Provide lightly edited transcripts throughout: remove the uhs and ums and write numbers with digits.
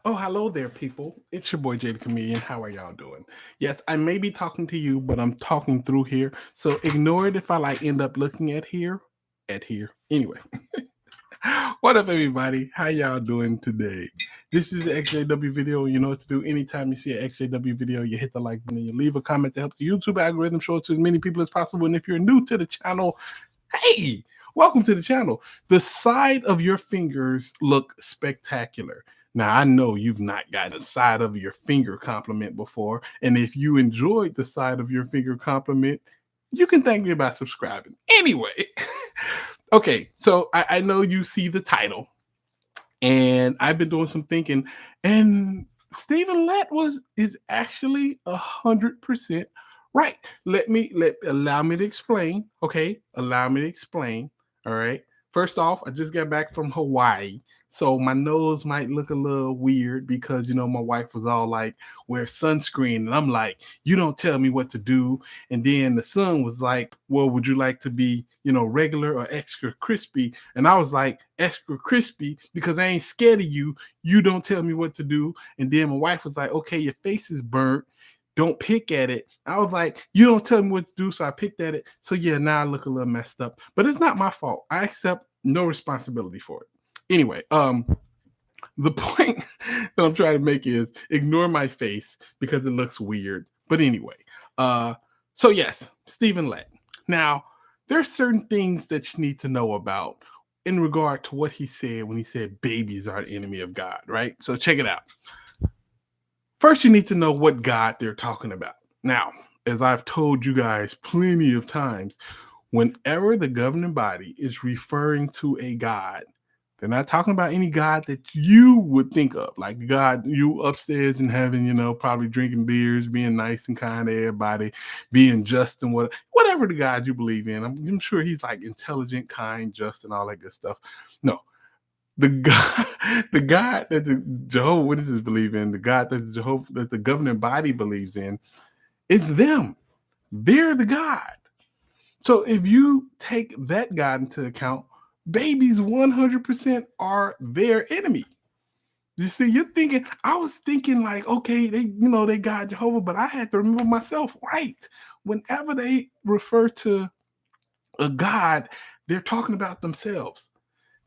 Oh, hello there, people. It's your boy Jay the Comedian. How are y'all doing? Yes, I may be talking to you, but I'm talking through here. So ignore it if I end up looking at here. Anyway, what up, everybody? How y'all doing today? This is the XJW video. You know what to do. Anytime you see an XJW video, you hit the like button, you leave a comment to help the YouTube algorithm show it to as many people as possible. And if you're new to the channel, hey, welcome to the channel. The side of your fingers look spectacular. Now, I know you've not gotten the side of your finger compliment before. And if you enjoyed the side of your finger compliment, you can thank me by subscribing. Anyway, okay, so I know you see the title, and I've been doing some thinking, and Stephen Lett is actually 100% right. Allow me to explain. Okay, allow me to explain. All right. First off, I just got back from Hawaii, so my nose might look a little weird because my wife was all like, "Wear sunscreen," and I'm like, "You don't tell me what to do." And then the son was like, "Well, would you like to be, regular or extra crispy?" And I was like, "Extra crispy because I ain't scared of you. You don't tell me what to do." And then my wife was like, "Okay, your face is burnt. Don't pick at it." I was like, "You don't tell me what to do." So I picked at it. So yeah, now I look a little messed up, but it's not my fault. I accept no responsibility for it. Anyway, the point that I'm trying to make is ignore my face because it looks weird. But anyway, uh, so yes, Stephen Lett. Now, there are certain things that you need to know about in regard to what he said when he said babies are an enemy of God, right? So check it out. First, you need to know what God they're talking about. Now, as I've told you guys plenty of times, whenever the governing body is referring to a God, they're not talking about any God that you would think of, like God, you upstairs in heaven, probably drinking beers, being nice and kind to everybody, being just and whatever the God you believe in. I'm sure he's like intelligent, kind, just, and all that good stuff. No, the God, the God that the Jehovah Witnesses believe in, the God that the governing body believes in, it's them. They're the God. So if you take that God into account, babies 100% are their enemy. You see, I was thinking like, okay, they got Jehovah, but I had to remember myself, right? Whenever they refer to a God, they're talking about themselves.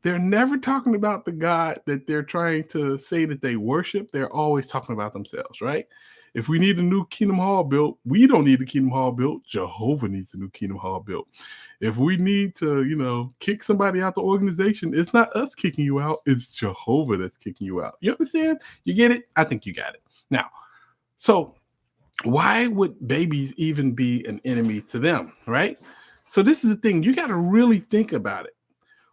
They're never talking about the God that they're trying to say that they worship. They're always talking about themselves, right? If we need a new Kingdom Hall built, we don't need a Kingdom Hall built. Jehovah needs a new Kingdom Hall built. If we need to, kick somebody out the organization, it's not us kicking you out. It's Jehovah that's kicking you out. You understand? You get it? I think you got it. Now, so why would babies even be an enemy to them, right? So this is the thing. You got to really think about it.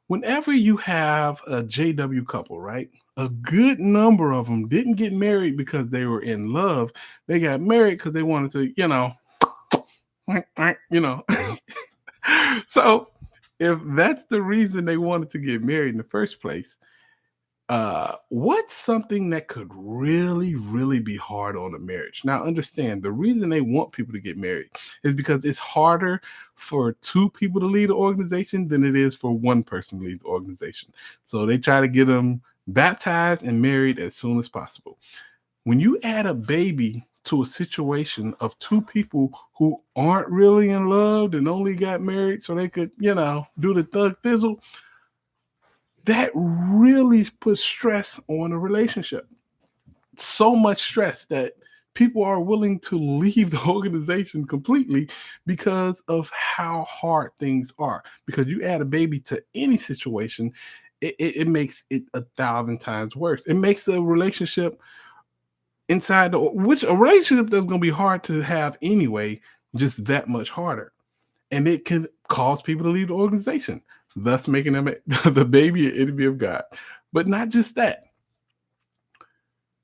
Whenever you have a JW couple, right? A good number of them didn't get married because they were in love. They got married because they wanted to, you know. So if that's the reason they wanted to get married in the first place, what's something that could really, really be hard on a marriage? Now, understand the reason they want people to get married is because it's harder for two people to lead an organization than it is for one person to lead the organization. So they try to get them baptized and married as soon as possible. When you add a baby to a situation of two people who aren't really in love and only got married so they could, do the thug fizzle, that really puts stress on a relationship. So much stress that people are willing to leave the organization completely because of how hard things are. Because you add a baby to any situation, it makes it 1,000 times worse. It makes a relationship which a relationship that's going to be hard to have anyway, just that much harder. And it can cause people to leave the organization, thus making them the baby an enemy of God. But not just that.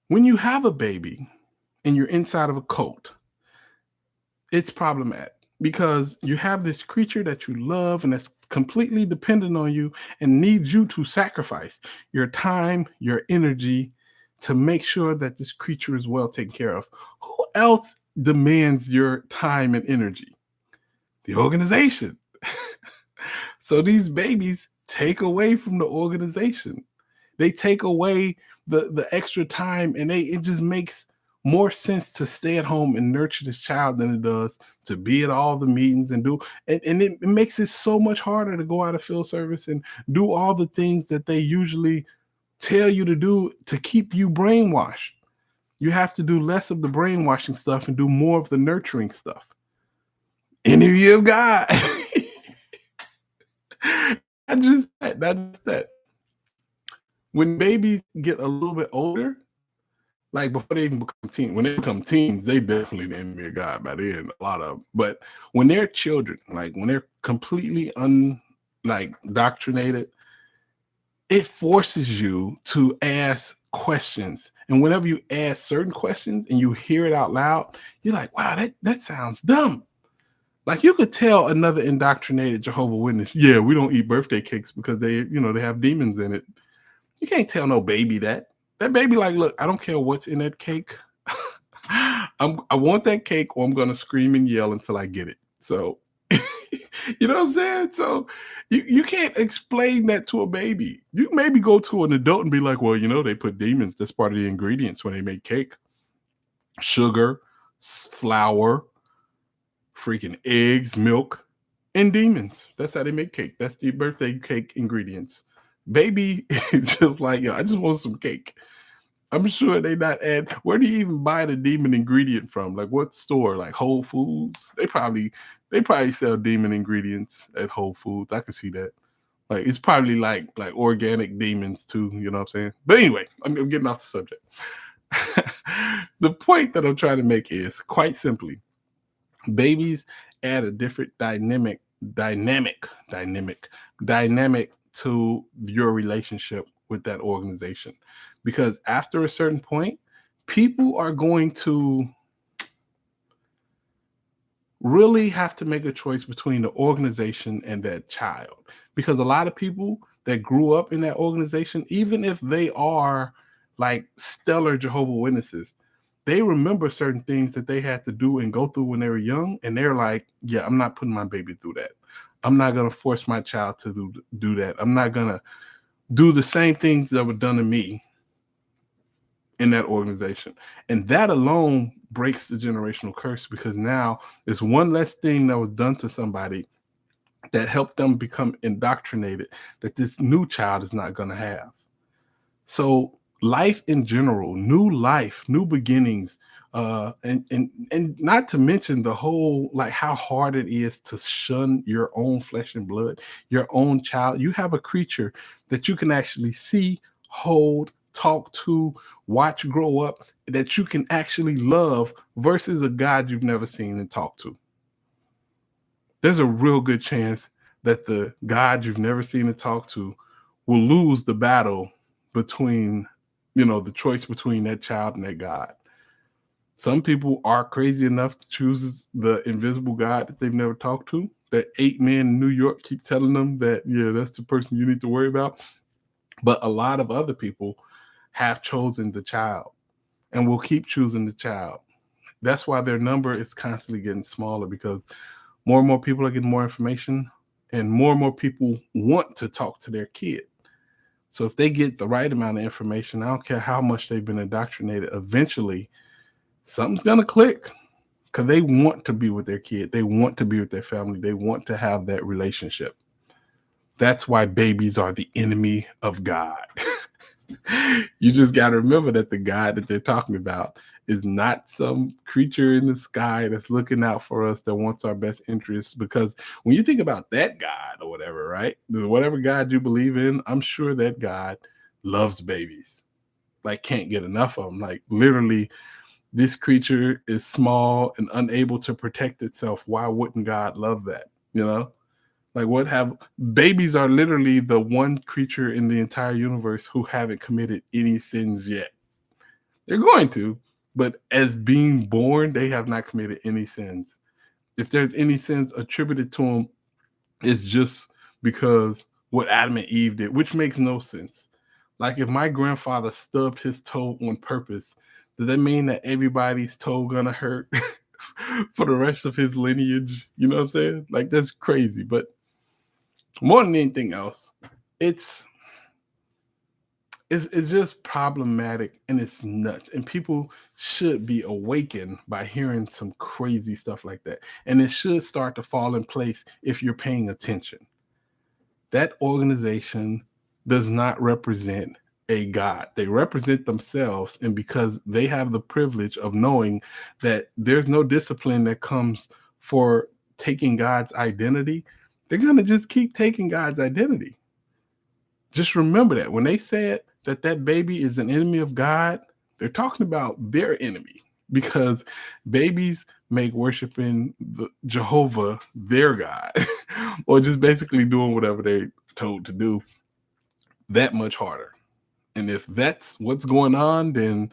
When you have a baby and you're inside of a cult, it's problematic because you have this creature that you love and that's completely dependent on you and needs you to sacrifice your time, your energy to make sure that this creature is well taken care of. Who else demands your time and energy? The organization. So these babies take away from the organization. They take away the extra time, and it just makes more sense to stay at home and nurture this child than it does to be at all the meetings and do, and it makes it so much harder to go out of field service and do all the things that they usually tell you to do to keep you brainwashed. You have to do less of the brainwashing stuff and do more of the nurturing stuff. Energy of God. Not just that. When babies get a little bit older, like before they even become teens, when they become teens, they definitely the enemy of God by then, a lot of them. But when they're children, like when they're completely indoctrinated, it forces you to ask questions. And whenever you ask certain questions and you hear it out loud, you're like, wow, that sounds dumb. Like you could tell another indoctrinated Jehovah Witness, yeah, we don't eat birthday cakes because they have demons in it. You can't tell no baby that. That baby like, look, I don't care what's in that cake. I want that cake, or I'm gonna scream and yell until I get it. So you know what I'm saying? So you can't explain that to a baby. You maybe go to an adult and be like, well, they put demons. That's part of the ingredients when they make cake. Sugar, flour, freaking eggs, milk, and demons. That's how they make cake. That's the birthday cake ingredients. Baby just like, yo, I just want some cake. I'm sure they not add. Where do you even buy the demon ingredient from? Like what store? Like Whole Foods? They probably sell demon ingredients at Whole Foods. I can see that. Like it's probably like organic demons too. You know what I'm saying? But anyway, I'm getting off the subject. The point that I'm trying to make is quite simply, babies add a different dynamic to your relationship with that organization, because after a certain point, people are going to really have to make a choice between the organization and that child, because a lot of people that grew up in that organization, even if they are like stellar Jehovah Witnesses, they remember certain things that they had to do and go through when they were young, and they're like, yeah, I'm not putting my baby through that. I'm not going to force my child to do that. I'm not going to do the same things that were done to me in that organization. And that alone breaks the generational curse, because now there's one less thing that was done to somebody that helped them become indoctrinated that this new child is not going to have. So life in general, new life, new beginnings, and not to mention the whole, like how hard it is to shun your own flesh and blood, your own child. You have a creature that you can actually see, hold, talk to, watch grow up, that you can actually love, versus a God you've never seen and talked to. There's a real good chance that the God you've never seen and talked to will lose the battle between, the choice between that child and that God. Some people are crazy enough to choose the invisible God that they've never talked to, that 8 men in New York keep telling them that, yeah, that's the person you need to worry about. But a lot of other people have chosen the child and will keep choosing the child. That's why their number is constantly getting smaller, because more and more people are getting more information, and more people want to talk to their kid. So if they get the right amount of information, I don't care how much they've been indoctrinated, eventually something's going to click, because they want to be with their kid. They want to be with their family. They want to have that relationship. That's why babies are the enemy of God. You just got to remember that the God that they're talking about is not some creature in the sky that's looking out for us, that wants our best interests. Because when you think about that God or whatever, right? Whatever God you believe in, I'm sure that God loves babies. Like can't get enough of them. Like literally, this creature is small and unable to protect itself. Why wouldn't God love that? Like babies are literally the one creature in the entire universe who haven't committed any sins yet. They're going to, but as being born, they have not committed any sins. If there's any sins attributed to them, it's just because what Adam and Eve did, which makes no sense. Like if my grandfather stubbed his toe on purpose, does that mean that everybody's toe gonna hurt for the rest of his lineage? You know what I'm saying? Like that's crazy. But more than anything else, it's it's just problematic and it's nuts. And people should be awakened by hearing some crazy stuff like that. And it should start to fall in place if you're paying attention. That organization does not represent a God. They represent themselves. And because they have the privilege of knowing that there's no discipline that comes for taking God's identity, they're going to just keep taking God's identity. Just remember that when they said that that baby is an enemy of God, they're talking about their enemy, because babies make worshiping the Jehovah their God, or just basically doing whatever they're told to do that much harder. And if that's what's going on, then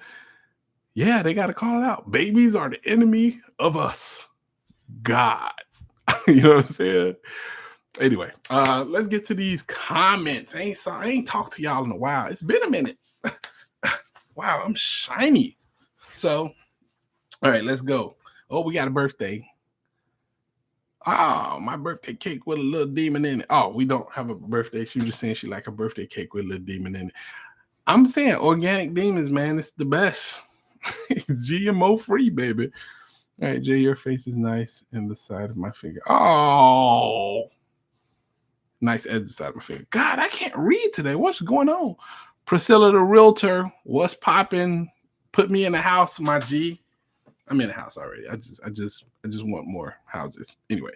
yeah, they got to call it out. Babies are the enemy of us, God. You know what I'm saying? Anyway, let's get to these comments. I ain't talked to y'all in a while. It's been a minute. Wow, I'm shiny. So, all right, let's go. Oh, we got a birthday. Oh, my birthday cake with a little demon in it. Oh, we don't have a birthday. She was just saying she like a birthday cake with a little demon in it. I'm saying organic demons, man. It's the best. It's GMO free, baby. All right, Jay, your face is nice in the side of my finger. Oh, nice edge the side of my finger. God, I can't read today. What's going on? Priscilla the realtor, what's popping? Put me in the house, my G. I'm in the house already. I just want more houses. Anyway.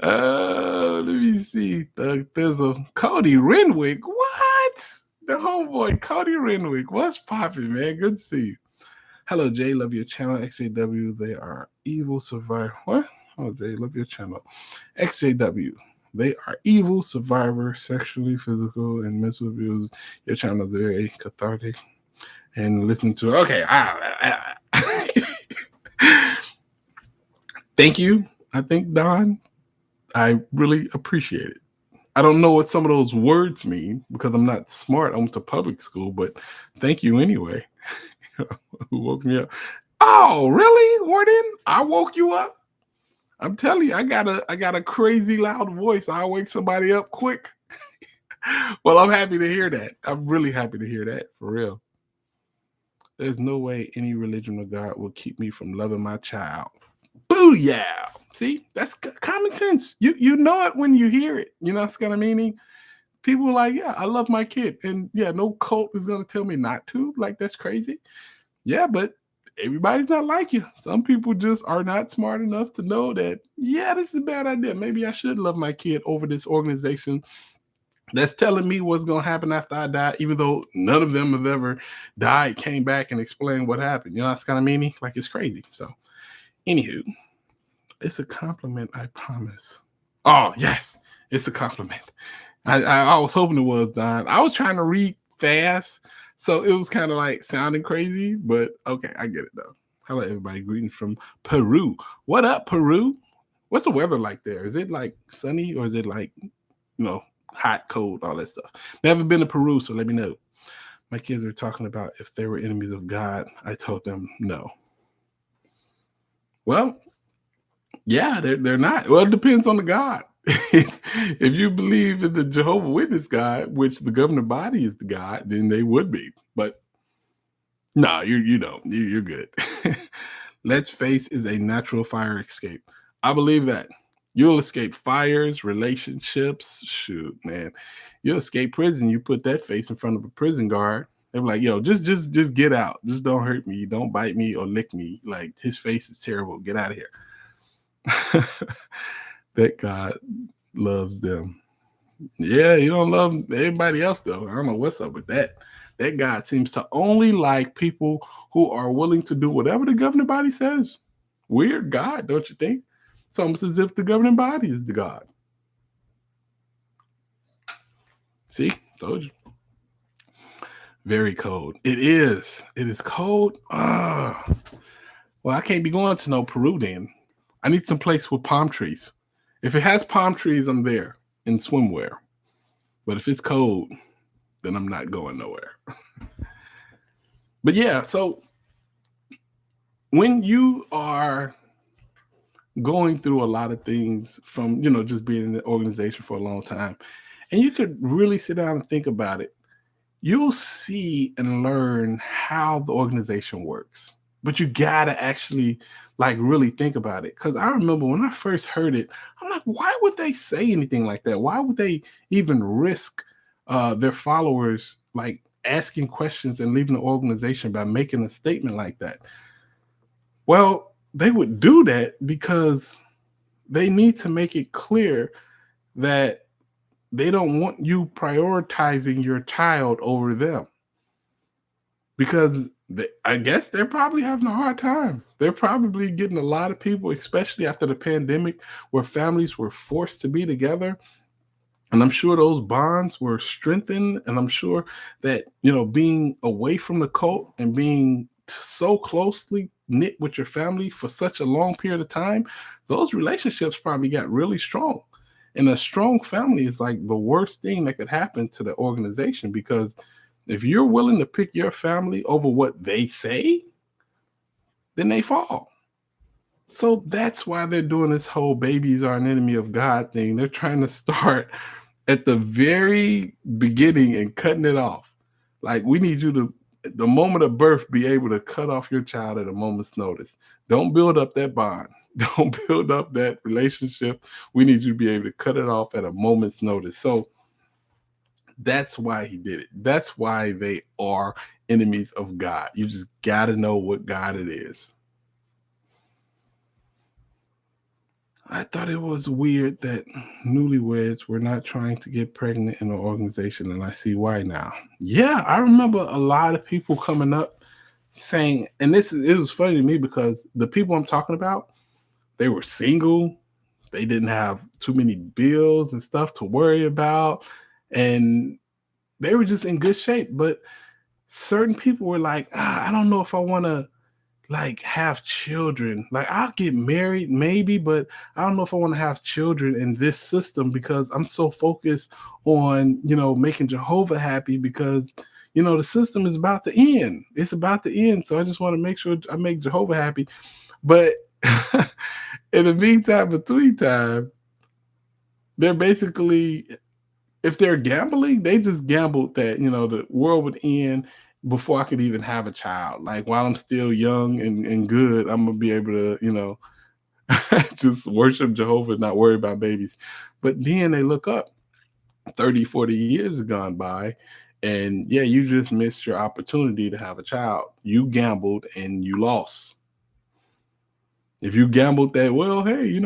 Let me see. Thug Thizzle. Cody Renwick. What? The homeboy Cody Renwick. What's popping, man? Good to see you. Hello, Jay. Love your channel. ExJw. They are evil survivor. What? Oh, Jay. Love your channel. ExJw. They are evil survivor, sexually, physical, and mental abuse. Your channel is very cathartic. And listen to it. Okay. Thank you. I think, Don. I really appreciate it. I don't know what some of those words mean because I'm not smart. I went to public school, but thank you anyway. Who woke me up? Oh, really, Warden? I woke you up? I'm telling you, I got a crazy loud voice. I wake somebody up quick. Well, I'm happy to hear that. I'm really happy to hear that, for real. There's no way any religion of God will keep me from loving my child. Booyah! See, that's common sense. You know it when you hear it. You know what's gonna meaning? People are like, yeah, I love my kid, and yeah, no cult is gonna tell me not to. Like, that's crazy. Yeah, but everybody's not like you. Some people just are not smart enough to know that, yeah, this is a bad idea. Maybe I should love my kid over this organization that's telling me what's going to happen after I die, even though none of them have ever died, came back and explained what happened. You know, that's kind of meaning. Like, it's crazy. So, anywho, it's a compliment, I promise. Oh, yes, it's a compliment. I was hoping it was, Don. I was trying to read fast, so it was kind of like sounding crazy, but okay, I get it though. Hello, everybody. Greetings from Peru. What up, Peru? What's the weather like there? Is it like sunny or is it like, hot, cold, all that stuff? Never been to Peru, so let me know. My kids were talking about if they were enemies of God. I told them no. Well, yeah, they're not. Well, it depends on the God. If you believe in the Jehovah Witness God, which the governing body is the God, then they would be. But no, you don't. You're good. Lett's face is a natural fire escape. I believe that. You'll escape fires, relationships. Shoot, man. You'll escape prison. You put that face in front of a prison guard. They're like, yo, just get out. Just don't hurt me. Don't bite me or lick me. Like, his face is terrible. Get out of here. That God loves them. Yeah, you don't love everybody else, though. I don't know what's up with that. That God seems to only like people who are willing to do whatever the governing body says. Weird God, don't you think? It's almost as if the governing body is the God. See? Told you. Very cold. It is. It is cold. Well, I can't be going to no Peru then. I need some place with palm trees. If it has palm trees, I'm there in swimwear. But if it's cold, then I'm not going nowhere. But yeah, so when you are going through a lot of things from, just being in the organization for a long time, and you could really sit down and think about it, you'll see and learn how the organization works. But you gotta actually like really think about it. Cause I remember when I first heard it, I'm like, why would they say anything like that? Why would they even risk their followers like asking questions and leaving the organization by making a statement like that? Well, they would do that because they need to make it clear that they don't want you prioritizing your child over them because I guess they're probably having a hard time. They're probably getting a lot of people, especially after the pandemic, where families were forced to be together. And I'm sure those bonds were strengthened. And I'm sure that, being away from the cult and being so closely knit with your family for such a long period of time, those relationships probably got really strong. And a strong family is like the worst thing that could happen to the organization because if you're willing to pick your family over what they say, then they fall. So that's why they're doing this whole babies are an enemy of God thing. They're trying to start at the very beginning and cutting it off. Like we need you to, the moment of birth, be able to cut off your child at a moment's notice. Don't build up that bond. Don't build up that relationship. We need you to be able to cut it off at a moment's notice. So that's why he did it. That's why they are enemies of God. You just got to know what God it is. I thought it was weird that newlyweds were not trying to get pregnant in an organization, and I see why now. Yeah, I remember a lot of people coming up saying, and it was funny to me because the people I'm talking about, they were single, they didn't have too many bills and stuff to worry about, and they were just in good shape. But certain people were like, I don't know if I want to like have children. Like I'll get married maybe, but I don't know if I want to have children in this system because I'm so focused on, making Jehovah happy because the system is about to end. It's about to end. So I just want to make sure I make Jehovah happy. But in the meantime, between time, they're basically, if they're gambling, they just gambled that, the world would end before I could even have a child. Like while I'm still young and good, I'm gonna be able to, just worship Jehovah, not worry about babies. But then they look up 30, 40 years have gone by, and yeah, you just missed your opportunity to have a child. You gambled and you lost. If you gambled that, well, hey,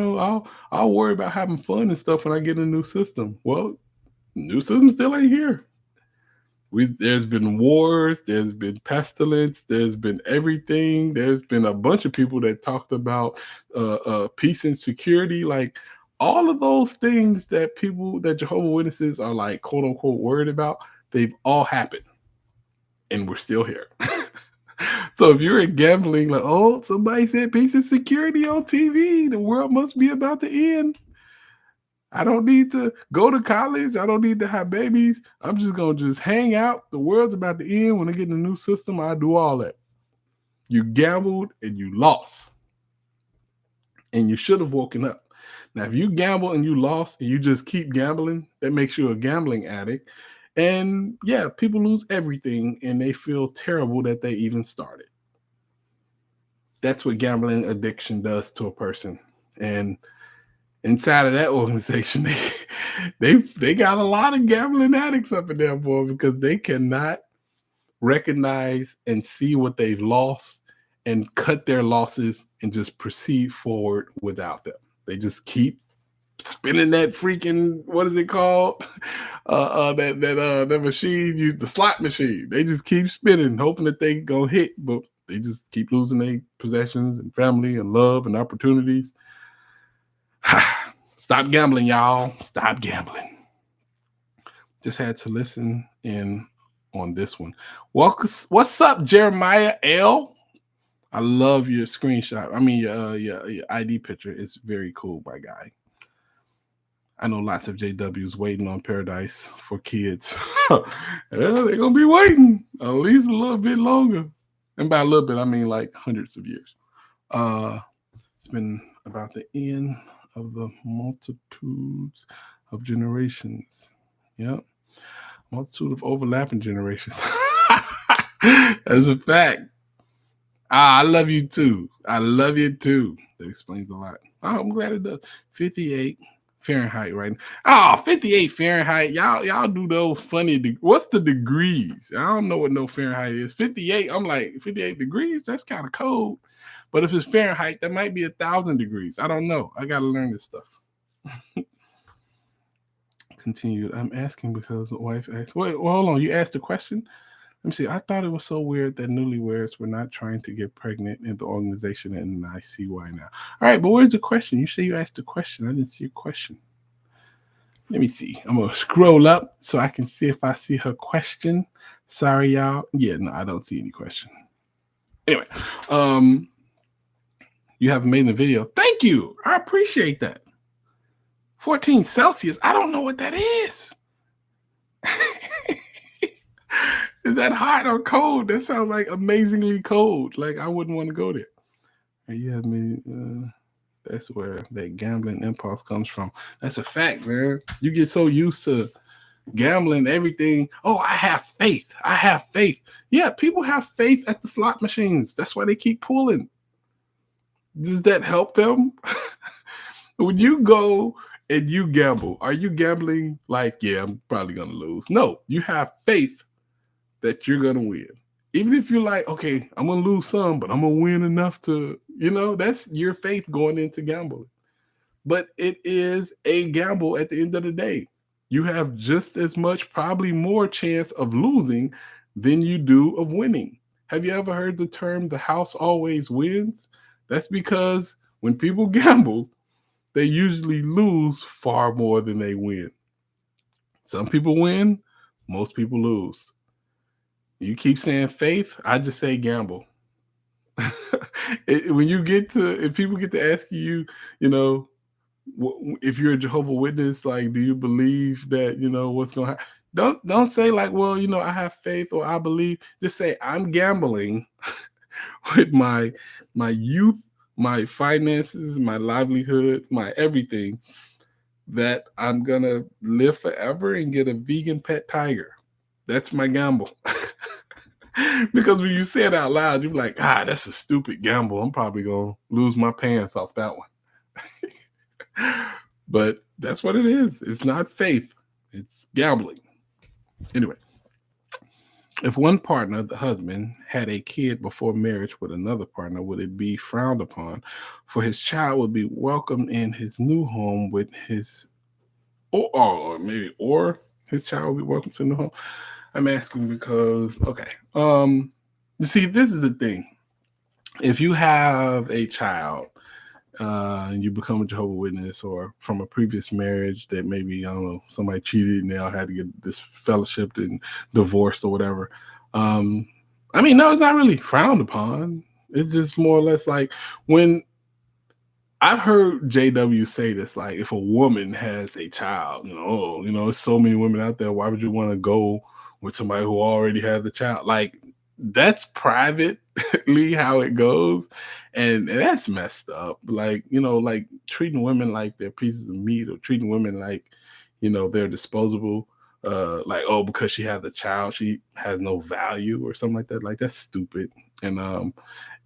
I'll worry about having fun and stuff when I get a new system. Well, new system still ain't here. There's been wars, there's been pestilence, there's been everything. There's been a bunch of people that talked about peace and security, like all of those things that people that Jehovah Witnesses are like quote unquote worried about. They've all happened, and we're still here. So if you're gambling, like, oh, somebody said peace and security on TV, the world must be about to end. I don't need to go to college. I don't need to have babies. I'm just gonna just hang out. The world's about to end. When I get in a new system, I do all that. You gambled and you lost. And you should have woken up. Now, if you gamble and you lost and you just keep gambling, that makes you a gambling addict. And yeah, people lose everything and they feel terrible that they even started. That's what gambling addiction does to a person. And inside of that organization, they got a lot of gambling addicts up in there, boy, because they cannot recognize and see what they've lost and cut their losses and just proceed forward without them. They just keep spinning that freaking, what is it called? That machine, the slot machine. They just keep spinning, hoping that they gonna hit, but they just keep losing their possessions and family and love and opportunities. Stop gambling, y'all. Stop gambling. Just had to listen in on this one. What's up, Jeremiah L? I love your screenshot. I mean, your ID picture is very cool, my guy. I know lots of JWs waiting on paradise for kids. Yeah, they're gonna be waiting at least a little bit longer. And by a little bit, I mean like hundreds of years. It's been about the end of the multitudes of generations. Yep. Multitude of overlapping generations. That's a fact. I love you too. I love you too. That explains a lot. Oh, I'm glad it does. 58 Fahrenheit right now. Oh, 58 Fahrenheit. Y'all do those funny. What's the degrees? I don't know what no Fahrenheit is. 58. I'm like 58 degrees. That's kind of cold. But if it's Fahrenheit, that might be 1,000 degrees. I don't know. I got to learn this stuff. Continued. I'm asking because the wife asked. Wait, well, hold on. You asked a question? Let me see. I thought it was so weird that newlyweds were not trying to get pregnant in the organization, and I see why now. All right, but where's the question? You say you asked a question. I didn't see a question. Let me see. I'm gonna scroll up so I can see if I see her question. Sorry, y'all. Yeah, no, I don't see any question. Anyway, you have made the video. Thank you. I appreciate that. 14 Celsius. I don't know what that is. Is that hot or cold? That sounds like amazingly cold. Like I wouldn't want to go there. And you have me. That's where that gambling impulse comes from. That's a fact, man. You get so used to gambling, everything. Oh, I have faith. I have faith. Yeah, people have faith at the slot machines. That's why they keep pulling. Does that help them? When you go and you gamble, are you gambling like, yeah, I'm probably going to lose? No, you have faith that you're going to win. Even if you're like, okay, I'm going to lose some, but I'm going to win enough to, that's your faith going into gambling. But it is a gamble at the end of the day. You have just as much, probably more chance of losing than you do of winning. Have you ever heard the term, the house always wins? That's because when people gamble, they usually lose far more than they win. Some people win, most people lose. You keep saying faith, I just say gamble. If people get to ask you, if you're a Jehovah Witness, like, do you believe that, what's going to happen? Don't say like, well, I have faith or I believe. Just say I'm gambling with my youth, my finances, my livelihood, my everything, that I'm going to live forever and get a vegan pet tiger. That's my gamble. Because when you say it out loud, you're like, that's a stupid gamble. I'm probably going to lose my pants off that one. But that's what it is. It's not faith. It's gambling. Anyway, if one partner, the husband, had a kid before marriage with another partner, would it be frowned upon? For his child would be welcomed in his new home with his, or his child would be welcome to the new home. I'm asking because, okay. You see, this is the thing. If you have a child, and you become a Jehovah Witness, or from a previous marriage that maybe, I don't know, somebody cheated and they all had to get disfellowshipped and divorced or whatever. No, it's not really frowned upon. It's just more or less like when I've heard JW say this, like if a woman has a child, there's so many women out there. Why would you want to go with somebody who already has a child? Like, that's privately how it goes, and that's messed up. Like, like treating women like they're pieces of meat, or treating women like, they're disposable. Like, oh, because she has a child, she has no value or something like that. Like, that's stupid. And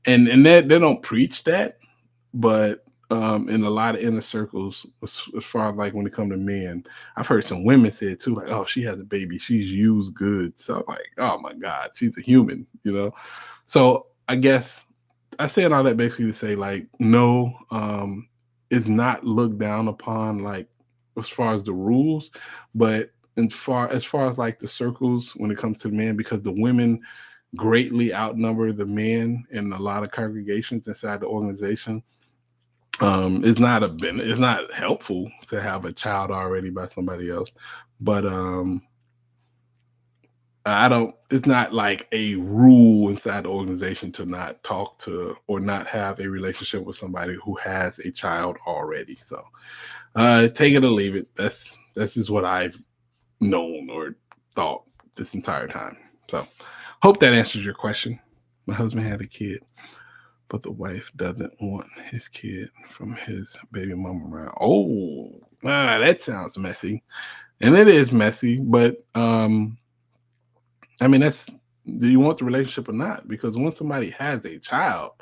they don't preach that, but in a lot of inner circles, as far as like when it comes to men, I've heard some women say it too, like, oh, she has a baby, she's used goods. So I'm like, oh my God, she's a human, So I guess I said all that basically to say, like, no, it's not looked down upon, like, as far as the rules, but as far as like the circles when it comes to the men, because the women greatly outnumber the men in a lot of congregations inside the organization. It's not helpful to have a child already by somebody else, but it's not like a rule inside the organization to not talk to or not have a relationship with somebody who has a child already. So take it or leave it. That's just what I've known or thought this entire time. So hope that answers your question. My husband had a kid, but the wife doesn't want his kid from his baby mama around. Oh, that sounds messy. And it is messy, but I mean, do you want the relationship or not? Because once somebody has a child,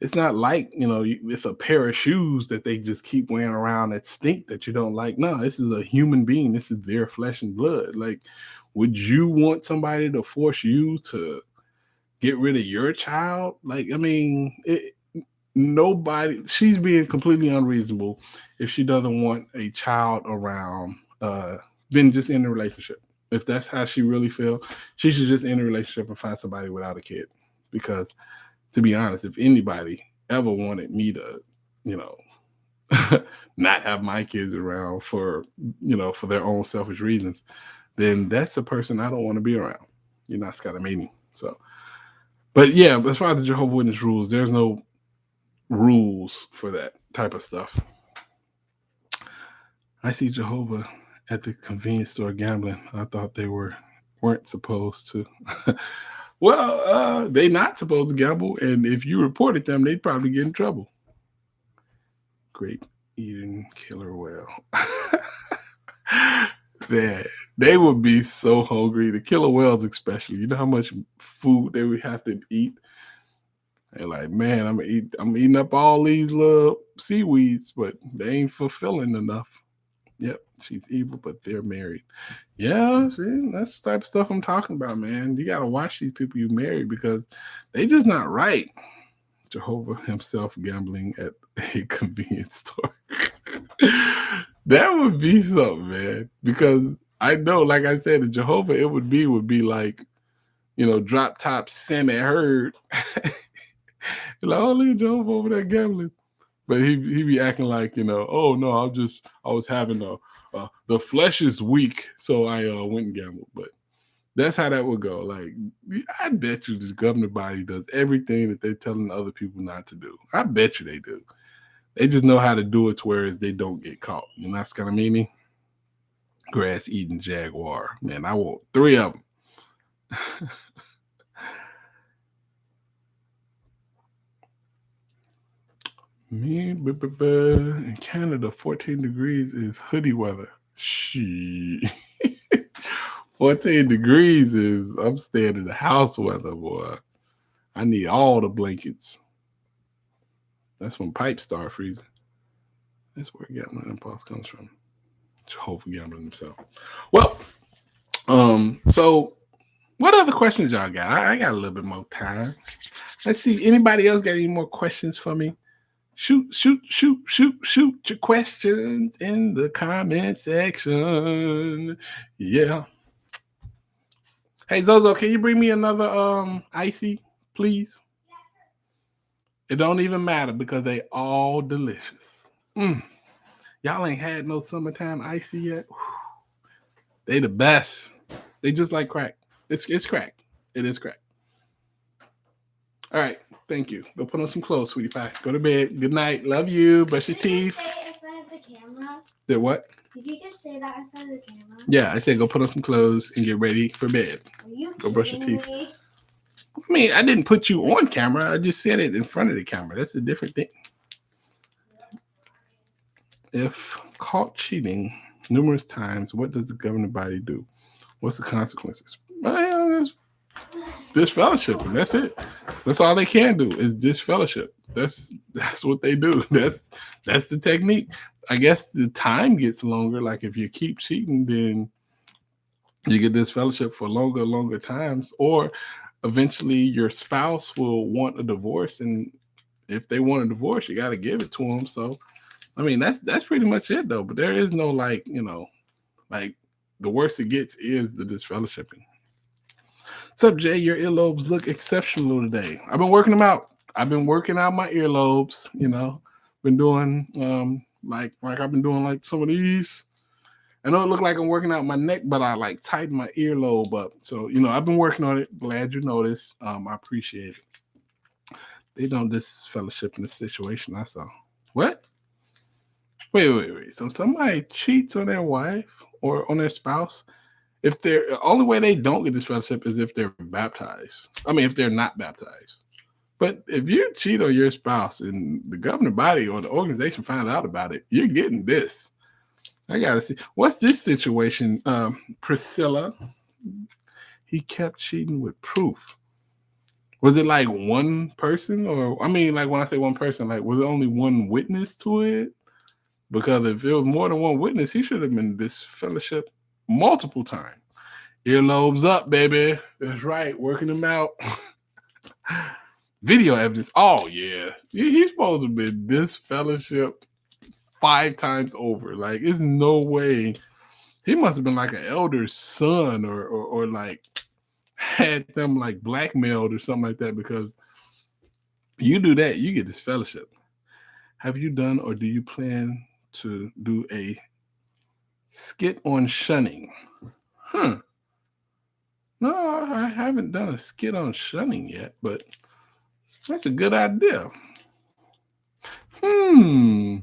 it's not like, it's a pair of shoes that they just keep wearing around that stink that you don't like. No, this is a human being. This is their flesh and blood. Like, would you want somebody to force you to get rid of your child? Like, I mean, she's being completely unreasonable if she doesn't want a child around, then just in a relationship. If that's how she really feels, she should just end a relationship and find somebody without a kid. Because to be honest, if anybody ever wanted me to, you know, not have my kids around for their own selfish reasons, then that's the person I don't want to be around. You're not Scott Meany. So, but yeah, as far as the Jehovah Witness rules, there's no rules for that type of stuff. I see Jehovah at the convenience store gambling. I thought they weren't supposed to. Well, they not supposed to gamble, and if you reported them, they'd probably get in trouble. Great eating killer whale. Man, they would be so hungry. The killer whales, especially. You know how much food they would have to eat. They're like, man, I'm eating up all these little seaweeds, but they ain't fulfilling enough. Yep, she's evil, but they're married. Yeah, see, that's the type of stuff I'm talking about, man. You gotta watch these people you marry because they just not right. Jehovah himself gambling at a convenience store. That would be something, man. Because I know, like I said, the Jehovah it would be like, drop top Sammy Herd. Like, oh, look at Jehovah over there gambling. But he be acting like, oh no, I was having the flesh is weak, so I went and gambled. But that's how that would go. Like, I bet you the governing body does everything that they're telling other people not to do. I bet you they do. They just know how to do it to where they don't get caught. And that's kind of meaning. Grass eating jaguar. Man, I want 3 of them. In Canada, 14 degrees is hoodie weather. Shit. 14 degrees is I'm staying in the house weather, boy. I need all the blankets. That's when pipes start freezing. That's where gambling impulse comes from. Jehovah gambling himself. Well, so what other questions y'all got? I got a little bit more time. Let's see. Anybody else got any more questions for me? Shoot your questions in the comment section. Yeah. Hey Zozo, can you bring me another icy, please? It don't even matter because they all delicious. Y'all ain't had no summertime icy yet. They the best. They just like crack. It's crack. It is crack. All right. Thank you. Go put on some clothes, sweetie pie. Go to bed. Good night. Love you. Brush your teeth. Did you say in front of the camera? Did what? Did you just say that in front of the camera? Yeah, I said go put on some clothes and get ready for bed. Go brush your teeth. Me? I mean, I didn't put you on camera. I just said it in front of the camera. That's a different thing. If caught cheating numerous times, what does the governing body do? What's the consequences? Well, disfellowship. That's it. That's all they can do is disfellowship. That's what they do. That's the technique. I guess the time gets longer. Like if you keep cheating, then you get disfellowship for longer times, or eventually your spouse will want a divorce, and if they want a divorce, you got to give it to them. So, I mean, that's pretty much it though. But there is no like the worst it gets is the disfellowshipping. What's up, Jay? Your earlobes look exceptional today. I've been working them out. I've been working out my earlobes. Been doing like I've been doing like some of these. I know it look like I'm working out my neck, but I like tighten my earlobe up. So I've been working on it. Glad you noticed. I appreciate it. They don't disfellowship in this situation. I saw. What? Wait. So somebody cheats on their wife or on their spouse. If they're the only way they don't get this fellowship is if they're baptized. I mean, if they're not baptized. But if you cheat on your spouse and the governing body or the organization finds out about it, you're getting this. I gotta see. What's this situation? Priscilla, he kept cheating with proof. Was it like one person, or I mean, like when I say one person, like was it only one witness to it? Because if it was more than one witness, he should have been disfellowship multiple times. Earlobes up, baby. That's right, working them out. Video evidence. Oh yeah, he's supposed to be disfellowship 5 times over. Like, it's no way. He must have been like an elder's son, or like had them like blackmailed or something like that. Because you do that, you get this fellowship. Have you done or do you plan to do a skit on shunning? Huh. No, I haven't done a skit on shunning yet, but that's a good idea. Do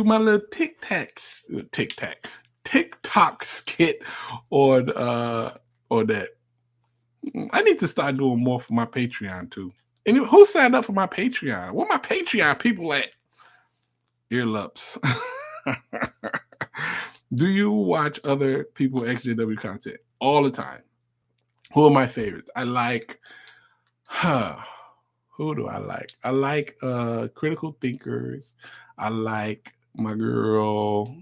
my little TikTok skit or that. I need to start doing more for my Patreon too. And who signed up for my Patreon? Where my Patreon people at? Earlobes. Do you watch other people ExJw content all the time? Who are my favorites? I like, who do I like? I like Critical Thinkers. I like my girl,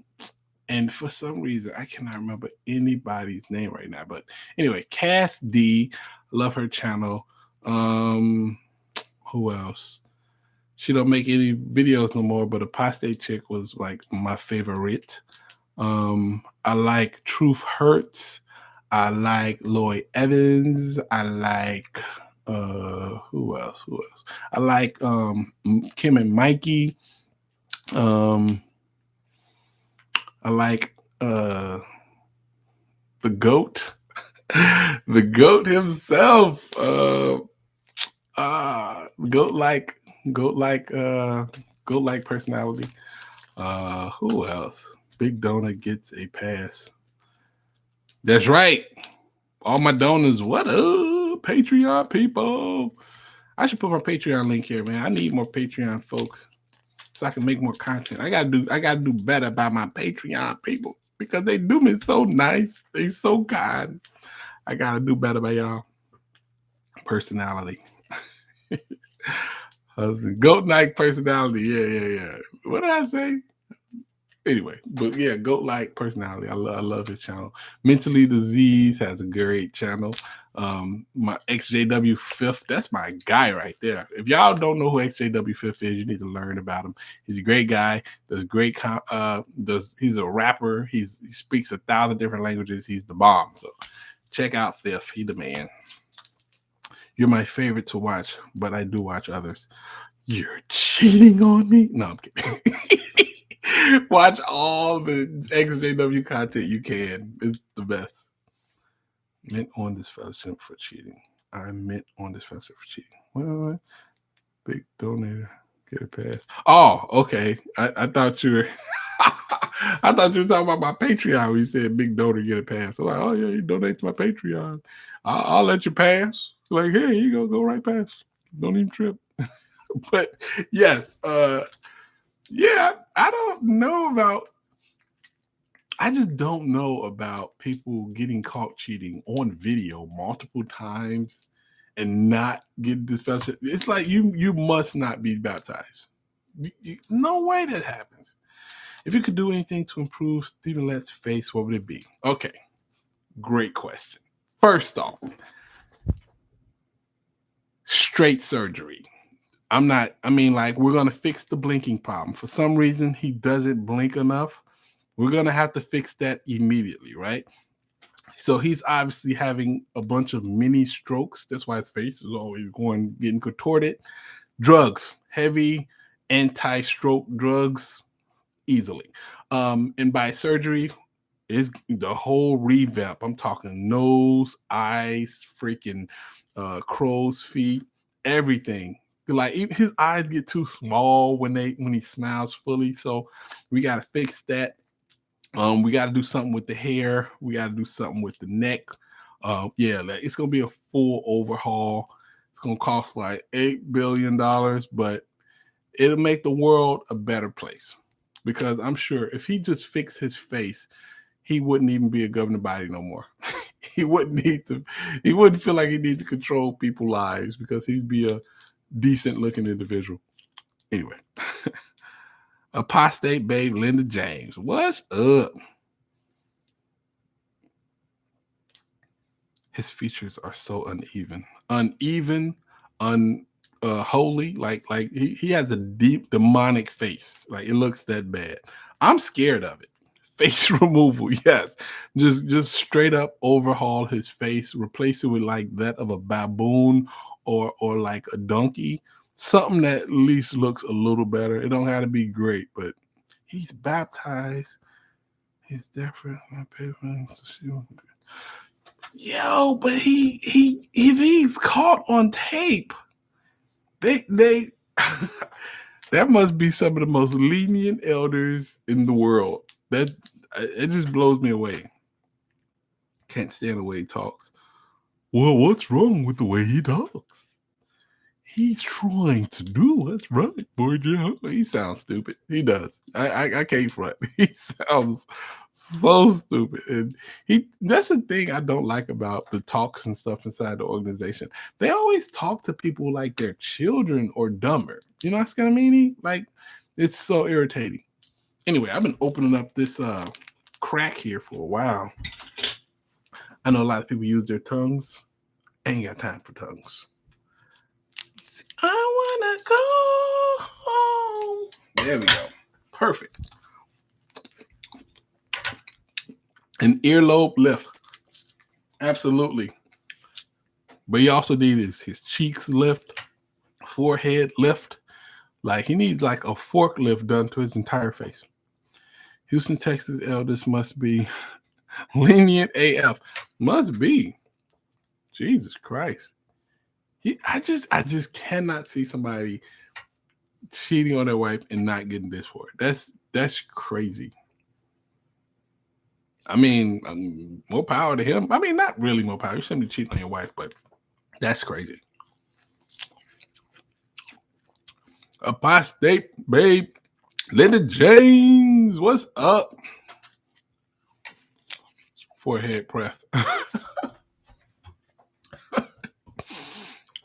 and for some reason I cannot remember anybody's name right now. But anyway, Cass D, love her channel. Who else? She don't make any videos no more, but Apostate Chick was like my favorite. I like Truth Hurts. I like Lloyd Evans. I like who else? I like Kim and Mikey. I like the GOAT. The GOAT himself. Goat like personality. Who else? Big Donor gets a pass. That's right. All my donors, what up, Patreon people? I should put my Patreon link here, man. I need more Patreon folk so I can make more content. I gotta do better by my Patreon people because they do me so nice. They so kind. I gotta do better by y'all. Personality. Husband. Goat like personality. Yeah. What did I say? Anyway, but yeah, Goat like personality. I love his channel. Mentally Disease has a great channel. My ExJw Fifth, that's my guy right there. If y'all don't know who ExJw Fifth is, you need to learn about him. He's a great guy. Does great. He's a rapper. He speaks 1,000 different languages. He's the bomb. So check out Fifth. He the man. You're my favorite to watch, but I do watch others. You're cheating on me? No, I'm kidding. Watch all the ExJw content you can. It's the best. Meant on this fellowship for cheating. I meant on this fellowship for cheating. What? Big donator. Get a pass. Oh, okay. I thought you were I thought you were talking about my Patreon when you said big donor get a pass. I'm like, oh yeah, you donate to my Patreon. I'll let you pass. Like, hey, you go right past. Don't even trip. But yes, yeah, I just don't know about people getting caught cheating on video multiple times and not get this fellowship. It's like you must not be baptized. No way that happens. If you could do anything to improve Stephen Lett's face, what would it be? Okay, great question. First off, straight surgery. We're going to fix the blinking problem. For some reason, he doesn't blink enough. We're going to have to fix that immediately, right? So he's obviously having a bunch of mini strokes. That's why his face is always getting contorted. Drugs, heavy anti-stroke drugs, easily. And by surgery, is the whole revamp. I'm talking nose, eyes, freaking crow's feet, everything. Like his eyes get too small when he smiles fully. So we got to fix that. We got to do something with the hair. We got to do something with the neck. It's gonna be a full overhaul. It's gonna cost like $8 billion, but it'll make the world a better place. because I'm sure if he just fixed his face, he wouldn't even be a governing body no more. he wouldn't need to. He wouldn't feel like he needs to control people's lives because he'd be a decent looking individual. Anyway, apostate babe Linda James, what's up? His features are so uneven, unholy. Like he has a deep demonic face. Like it looks that bad. I'm scared of it. Face removal, yes. Just straight up overhaul his face, replace it with like that of a baboon or like a donkey. Something that at least looks a little better. It don't have to be great, but he's baptized. He's different. Yo, but he's caught on tape. They that must be some of the most lenient elders in the world. That it just blows me away. Can't stand the way he talks. Well, what's wrong with the way he talks? He's trying to do what's right, boy Jehovah. He sounds stupid. He does. I can't front. He sounds so stupid. And that's the thing I don't like about the talks and stuff inside the organization. They always talk to people like they're children or dumber. You know what's gonna mean? Like it's so irritating. Anyway, I've been opening up this crack here for a while. I know a lot of people use their tongues. I ain't got time for tongues. I wanna go home. There we go. Perfect. An earlobe lift. Absolutely. But he also needs his cheeks lift, forehead lift. Like he needs like a forklift done to his entire face. Houston, Texas elders must be lenient AF. Must be. Jesus Christ. I just cannot see somebody cheating on their wife and not getting this for it. That's crazy. I mean, more power to him. I mean, not really more power. You shouldn't be cheating on your wife, but that's crazy. Apostate babe, Linda James, what's up? Forehead press.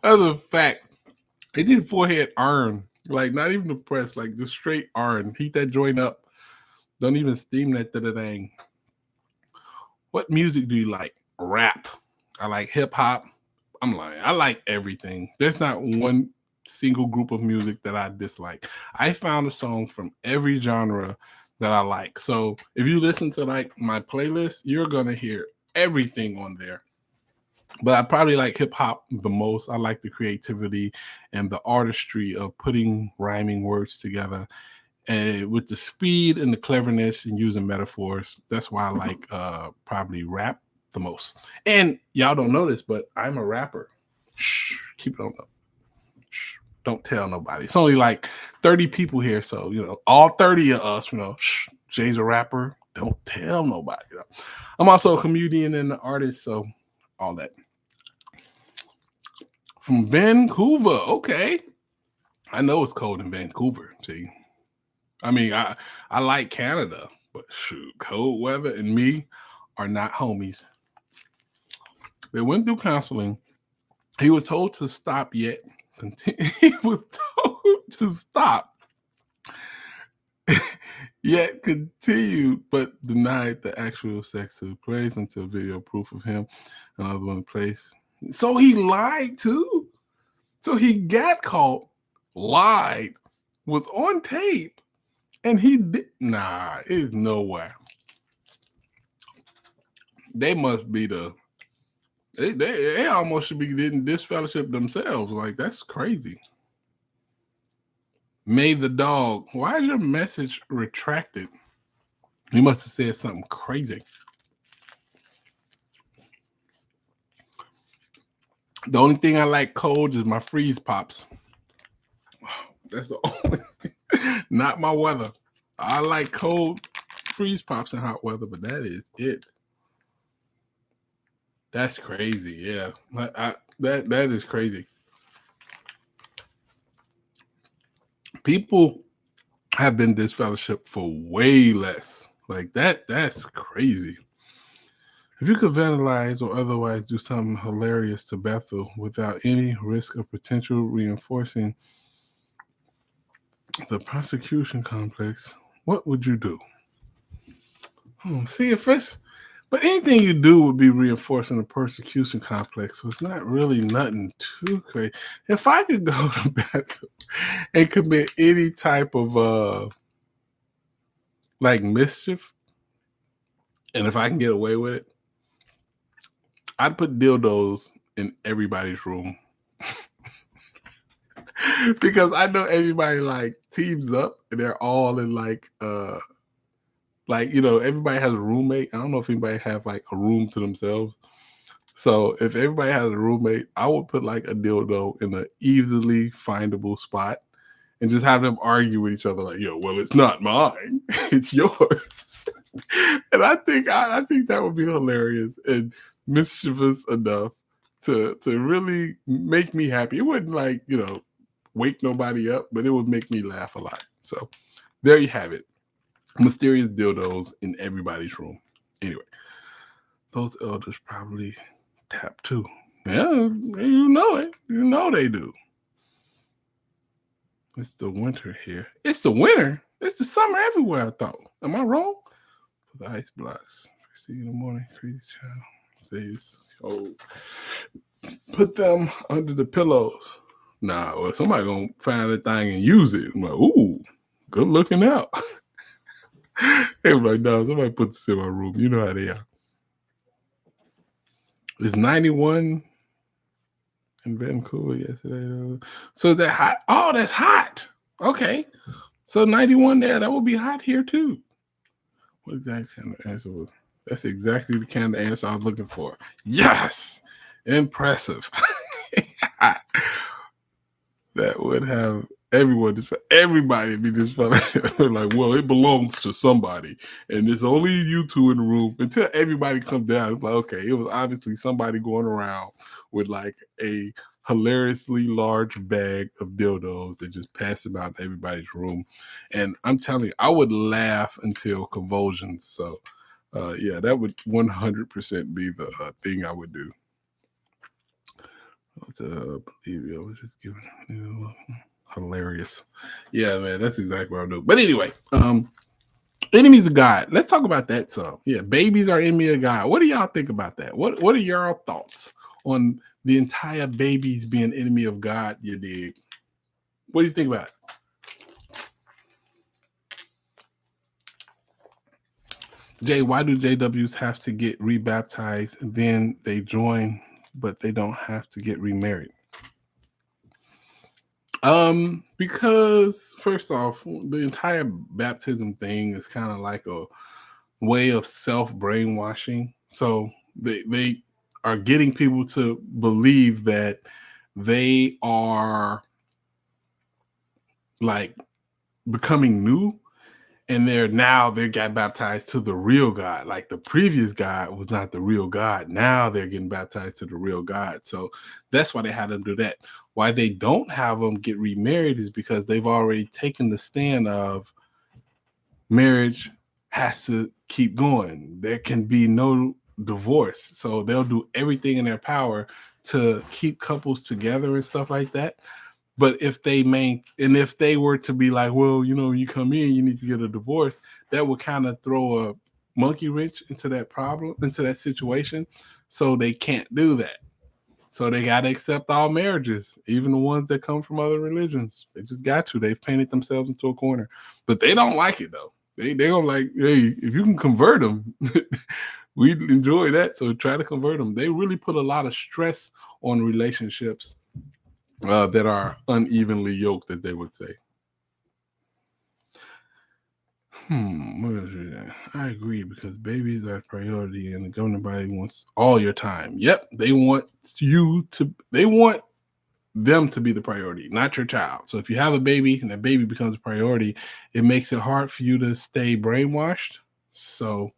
As a fact, they did forehead iron, like not even the press, like the straight iron. Heat that joint up. Don't even steam that thing. What music do you like? Rap. I like hip hop. I'm lying. I like everything. There's not one single group of music that I dislike. I found a song from every genre that I like. So if you listen to like my playlist, you're gonna hear everything on there. But I probably like hip hop the most. I like the creativity and the artistry of putting rhyming words together. And with the speed and the cleverness and using metaphors, that's why I like probably rap the most. And y'all don't know this, but I'm a rapper. Shh, keep it on up. Shh, don't tell nobody. It's only like 30 people here, so all 30 of us, shh, Jay's a rapper. Don't tell nobody. I'm also a comedian and an artist, so all that. From Vancouver, okay. I know it's cold in Vancouver. See, I mean, I like Canada, but shoot, cold weather and me are not homies. They went through counseling. He was told to stop yet. He was told to stop. Yet continued, but denied the actual sex took place until video proof of him and other one in place. So he lied too. So he got caught, lied, was on tape, and he did. Nah, there's no way. They must be they almost should be getting disfellowship themselves. Like, that's crazy. May the dog. Why is your message retracted? You must have said something crazy. The only thing I like cold is my freeze pops. That's the only, not my weather. I like cold freeze pops in hot weather, but that is it. That's crazy. Yeah, that is crazy. People have been disfellowshipped for way less. Like that's crazy. If you could vandalize or otherwise do something hilarious to Bethel without any risk of potential reinforcing the prosecution complex, what would you do? See, if it's, but anything you do would be reinforcing the persecution complex. So it's not really nothing too crazy. If I could go to Bethel and commit any type of like mischief, and if I can get away with it, I'd put dildos in everybody's room. Because I know everybody like teams up and they're all in like everybody has a roommate. I don't know if anybody have like a room to themselves. So if everybody has a roommate, I would put like a dildo in an easily findable spot and just have them argue with each other like, yo, well, it's not mine, it's yours. And I think that would be hilarious and mischievous enough to really make me happy. It wouldn't like, wake nobody up, but it would make me laugh a lot. So there you have it. Mysterious dildos in everybody's room. Anyway, those elders probably tap too. Yeah, you know it. You know they do. It's the winter here. It's the winter. It's the summer everywhere, I thought. Am I wrong? For the ice blocks. See you in the morning. Crazy child. Says, oh, put them under the pillows. Nah, well, somebody gonna find that thing and use it. I'm like, ooh, good looking out. They were like, no, somebody put this in my room. You know how they are. It's 91 in Vancouver yesterday. So is that hot? Oh, that's hot. Okay. So 91 there, that would be hot here too. What exactly kind of answer was? That's exactly the kind of answer I was looking for. Yes. Impressive. That would have everybody be this fella. Like, well, it belongs to somebody, and it's only you two in the room until everybody comes down. It's like, okay, it was obviously somebody going around with like a hilariously large bag of dildos that just passed them out in everybody's room. And I'm telling you, I would laugh until convulsions. So, yeah, that would 100% be the thing I would do. Believe you, I was just giving hilarious. Yeah, man, that's exactly what I'm doing. But anyway, enemies of God. Let's talk about that some. Yeah, babies are enemy of God. What do y'all think about that? What are your thoughts on the entire babies being enemy of God? You dig? What do you think about it? Jay, why do JWs have to get rebaptized and then they join, but they don't have to get remarried? Because first off, the entire baptism thing is kind of like a way of self-brainwashing. So they are getting people to believe that they are like becoming new, and they got baptized to the real God. Like the previous God was not the real God. Now they're getting baptized to the real God. So that's why they had them do that. Why they don't have them get remarried is because they've already taken the stand of marriage has to keep going. There can be no divorce. So they'll do everything in their power to keep couples together and stuff like that. But if they were to be like, well, you come in, you need to get a divorce, that would kind of throw a monkey wrench into that problem, into that situation. So they can't do that. So they got to accept all marriages, even the ones that come from other religions. They just got to. They've painted themselves into a corner. But they don't like it, though. They don't like, hey, if you can convert them, we'd enjoy that. So try to convert them. They really put a lot of stress on relationships that are unevenly yoked, as they would say. I agree, because babies are a priority and the governing body wants all your time. Yep, they want them to be the priority, not your child. So if you have a baby and that baby becomes a priority, it makes it hard for you to stay brainwashed. So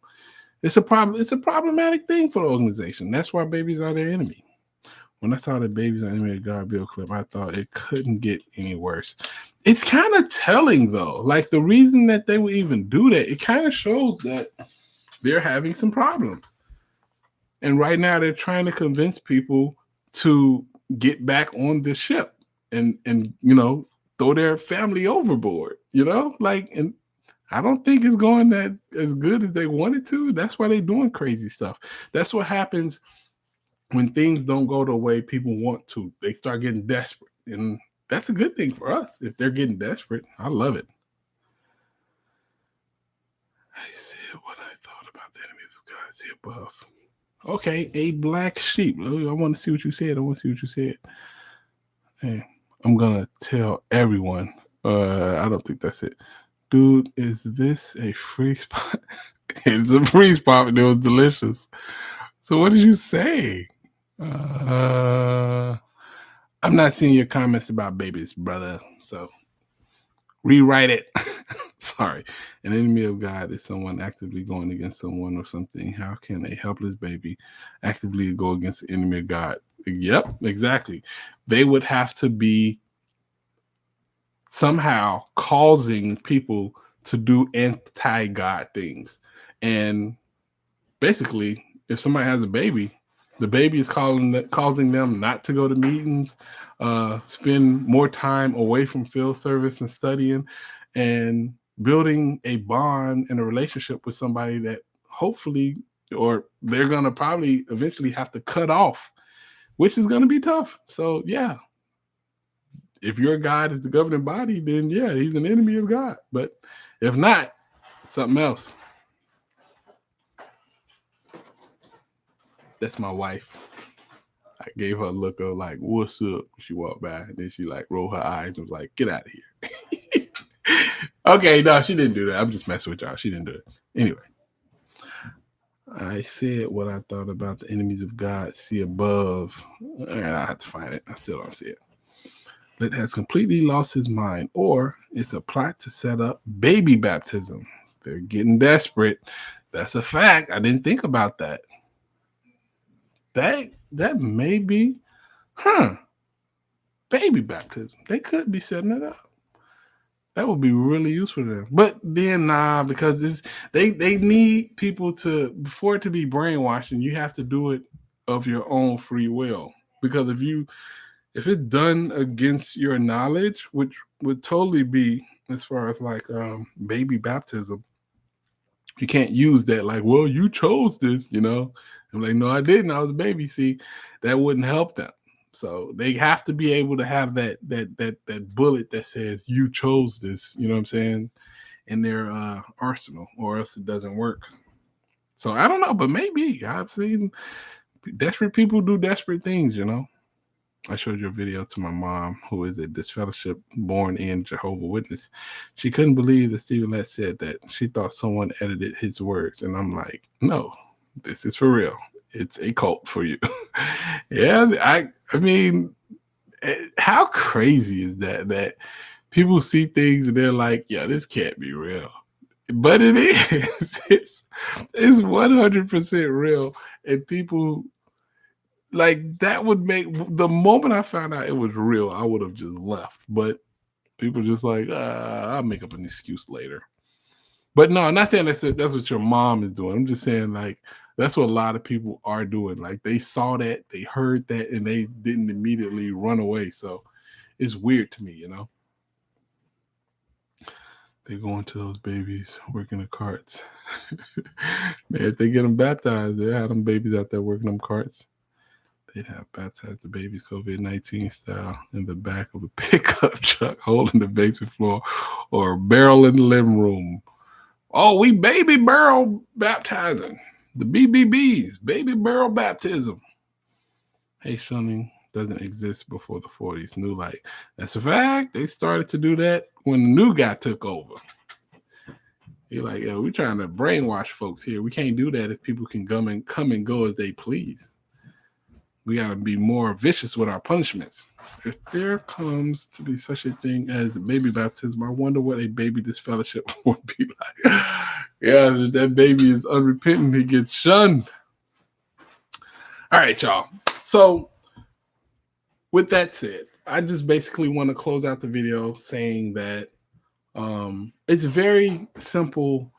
it's a problem. It's a problematic thing for the organization. That's why babies are their enemy. When I saw the Babies on Enemy of God Bill clip, I thought it couldn't get any worse. It's kind of telling though. Like the reason that they would even do that, it kind of shows that they're having some problems. And right now they're trying to convince people to get back on the ship and throw their family overboard, like, and I don't think it's going as good as they wanted to. That's why they're doing crazy stuff. That's what happens when things don't go the way people want to. They start getting desperate. And that's a good thing for us. If they're getting desperate, I love it. I said what I thought about the enemies of God. See above. Okay, a black sheep. I want to see what you said. Hey, I'm going to tell everyone. I don't think that's it. Dude, is this a free spot? It's a free spot, and it was delicious. So what did you say? I'm not seeing your comments about babies, brother. So rewrite it. Sorry. An enemy of God is someone actively going against someone or something. How can a helpless baby actively go against the enemy of God? Yep, exactly. They would have to be somehow causing people to do anti-God things. And basically, if somebody has a baby, the baby is causing them not to go to meetings, spend more time away from field service and studying, and building a bond and a relationship with somebody that hopefully, or they're going to probably eventually have to cut off, which is going to be tough. So, yeah, if your God is the governing body, then yeah, he's an enemy of God. But if not, something else. That's my wife. I gave her a look of like, what's up? She walked by and then she like rolled her eyes and was like, get out of here. Okay, no, she didn't do that. I'm just messing with y'all. She didn't do it. Anyway, I said what I thought about the enemies of God. See above. And I have to find it. I still don't see it. Lett has completely lost his mind, or it's a plot to set up baby baptism. They're getting desperate. That's a fact. I didn't think about that. That may be, baby baptism. They could be setting it up. That would be really useful to them. But then because they need people to, before it to be brainwashing, you have to do it of your own free will. Because if it's done against your knowledge, which would totally be as far as like baby baptism, you can't use that like, well, you chose this, I'm like, no, I didn't. I was a baby. See, that wouldn't help them. So they have to be able to have that bullet that says you chose this, you know what I'm saying, in their arsenal, or else it doesn't work. So I don't know, but maybe I've seen desperate people do desperate things, I showed your video to my mom, who is a disfellowship born in Jehovah Witness. She couldn't believe that Stephen Lett said that. She thought someone edited his words. And I'm like, no, this is for real. It's a cult for you. Yeah, I mean, how crazy is that people see things and they're like, yeah, this can't be real. But it is. It's 100% real. And people, like, that would make, the moment I found out it was real, I would have just left. But people just like, I'll make up an excuse later. But no, I'm not saying that's what your mom is doing. I'm just saying, like, that's what a lot of people are doing. Like, they saw that, they heard that, and they didn't immediately run away. So it's weird to me, They go into those babies working the carts. Man, if they get them baptized, they have them babies out there working them carts. They'd have baptized the babies COVID-19 style in the back of a pickup truck, holding the basement floor, or a barrel in the living room. Oh, we baby barrel baptizing. The BBBs, baby barrel baptism. Hey, shunning doesn't exist before the 40s. New Light. That's a fact. They started to do that when the new guy took over. You're like, yo, we're trying to brainwash folks here. We can't do that if people can come and go as they please. We got to be more vicious with our punishments. If there comes to be such a thing as a baby baptism, I wonder what a baby disfellowship would be like. Yeah, if that baby is unrepentant, he gets shunned. All right, y'all. So with that said, I just basically want to close out the video saying that it's very simple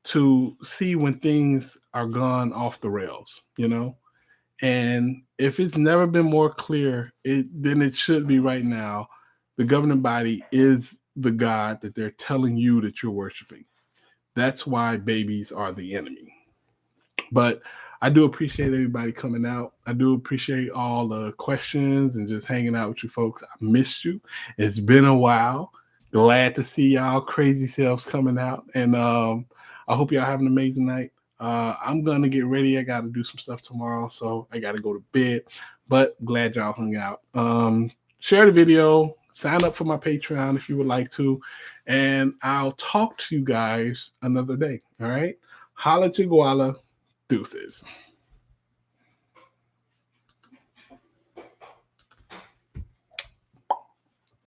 to see when things are gone off the rails, you know? And if it's never been more clear than it should be right now, the governing body is the God that they're telling you that you're worshiping. That's why babies are the enemy. But I do appreciate everybody coming out. I do appreciate all the questions and just hanging out with you folks. I missed you. It's been a while. Glad to see y'all crazy selves coming out. And I hope y'all have an amazing night. I'm going to get ready. I got to do some stuff tomorrow. So I got to go to bed. But glad y'all hung out. Share the video. Sign up for my Patreon if you would like to. And I'll talk to you guys another day. All right. Holla Chiguala. Deuces.